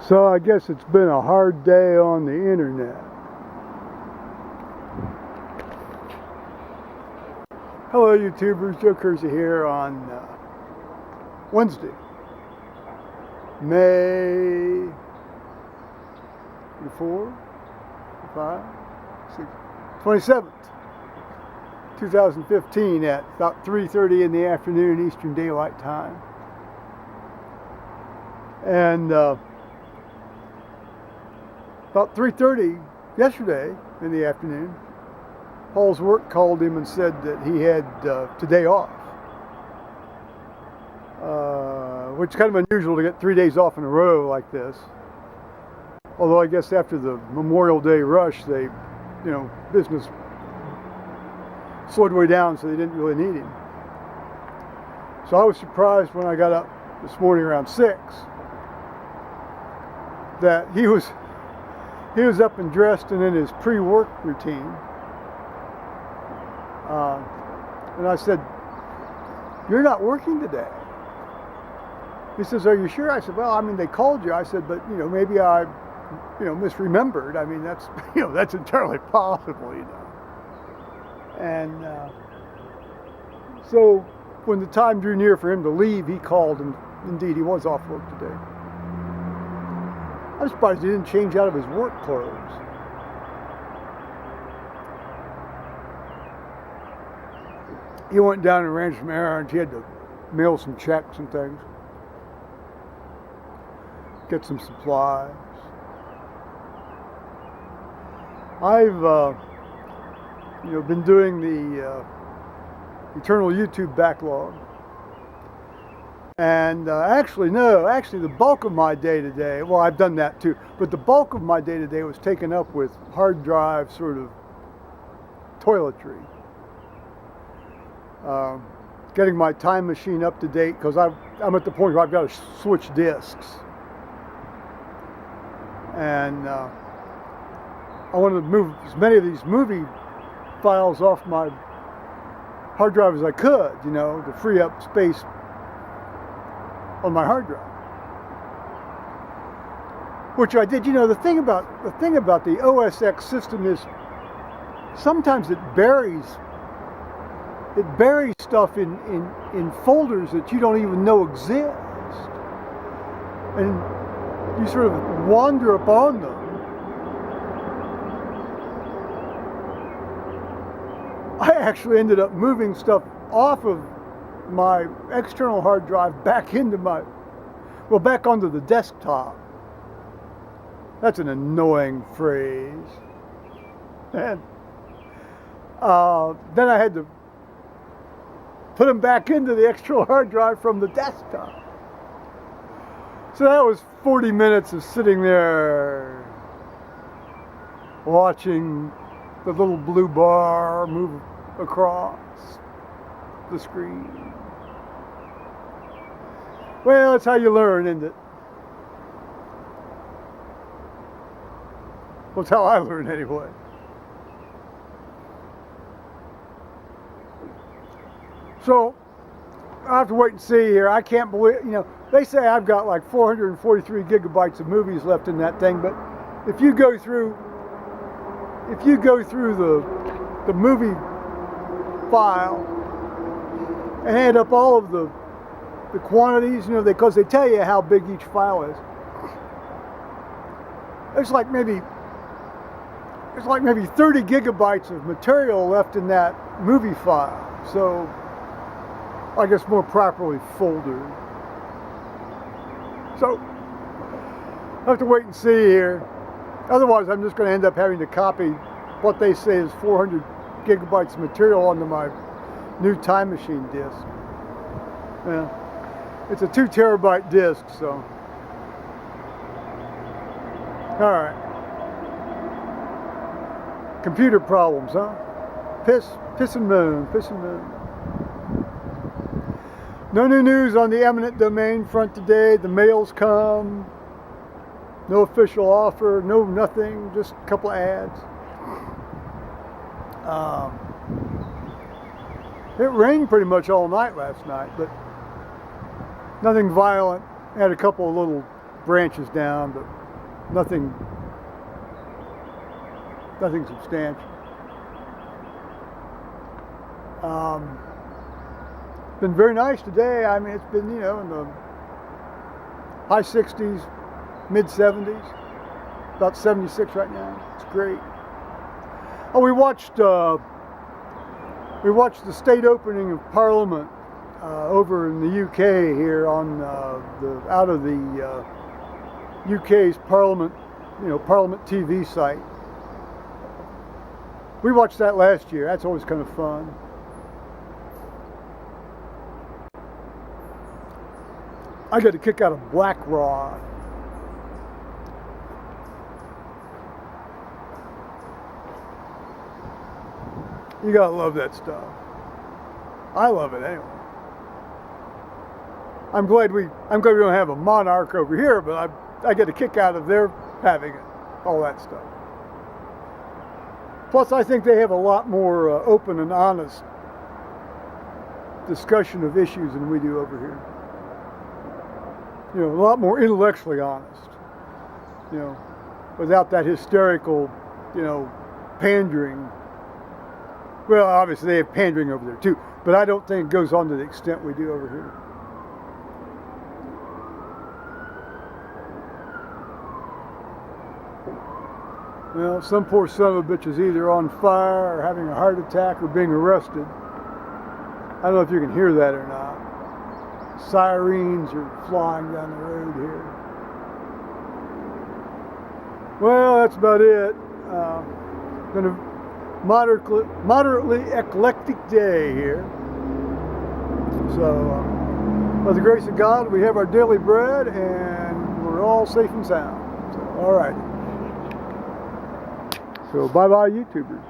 So I guess it's been a hard day on the internet. Hello YouTubers, Joe Kersey here on Wednesday, May 4, 5, 6, 27th, 2015 at about 3:30 in the afternoon Eastern Daylight Time. And about 3:30 yesterday in the afternoon, Paul's work called him and said that he had today off, which is kind of unusual to get 3 days off in a row like this. Although I guess after the Memorial Day rush, business slowed way down, so they didn't really need him. So I was surprised when I got up this morning around 6 that he was up and dressed and in his pre-work routine. And I said, "You're not working today." He says, "Are you sure?" I said, "Well, I mean, they called you." I said, "But, maybe I, misremembered. I mean, that's, that's entirely possible, And so when the time drew near for him to leave, he called, and indeed he was off work today. I'm surprised he didn't change out of his work clothes. He went down and ran some errands. He had to mail some checks and things, get some supplies. I've been doing the eternal YouTube backlog. And actually the bulk of my day today, well, I've done that too, but the bulk of my day today was taken up with hard drive sort of toiletry. Getting my time machine up to date, because I'm at the point where I've got to switch disks. And I wanted to move as many of these movie files off my hard drive as I could, to free up space on my hard drive, which I did. The thing about the OS X system is sometimes it buries stuff in folders that you don't even know exist, and you sort of wander upon them. I actually ended up moving stuff off of my external hard drive back onto the desktop. That's an annoying phrase. And then I had to put them back into the external hard drive from the desktop. So that was 40 minutes of sitting there watching the little blue bar move across the screen. Well, that's how you learn, isn't it? Well, that's how I learn anyway. So I have to wait and see here. I can't believe, they say I've got like 443 gigabytes of movies left in that thing, but if you go through the movie file and add up all of the quantities, because they tell you how big each file is. There's like maybe 30 gigabytes of material left in that movie file. So I guess more properly folded. So I have to wait and see here. Otherwise, I'm just going to end up having to copy what they say is 400 gigabytes of material onto my new time machine disk. Yeah. It's a 2 terabyte disk, so. All right. Computer problems, huh? Piss and moon. No new news on the eminent domain front today. The mail's come. No official offer, no nothing, just a couple of ads. It rained pretty much all night last night, but nothing violent. Had a couple of little branches down, but nothing substantial. Been very nice today. I mean, it's been, you know, in the high 60s, mid 70s, about 76 right now. It's great. Oh, we watched the state opening of Parliament over in the UK here on out of the UK's Parliament, you know, Parliament TV site. We watched that last year. That's always kind of fun. I got a kick out of Blackrod. You gotta love that stuff. I love it anyway. I'm glad we don't have a Monarch over here, but I get a kick out of their having it, all that stuff. Plus, I think they have a lot more open and honest discussion of issues than we do over here. You know, a lot more intellectually honest. You know, without that hysterical, you know, pandering. Well, obviously they have pandering over there too, but I don't think it goes on to the extent we do over here. Well, some poor son of a bitch is either on fire or having a heart attack or being arrested. I don't know if you can hear that or not. Sirens are flying down the road here. Well, that's about it. Been a moderately eclectic day here. So, by the grace of God, we have our daily bread and we're all safe and sound. So, all right. So, bye-bye, YouTubers.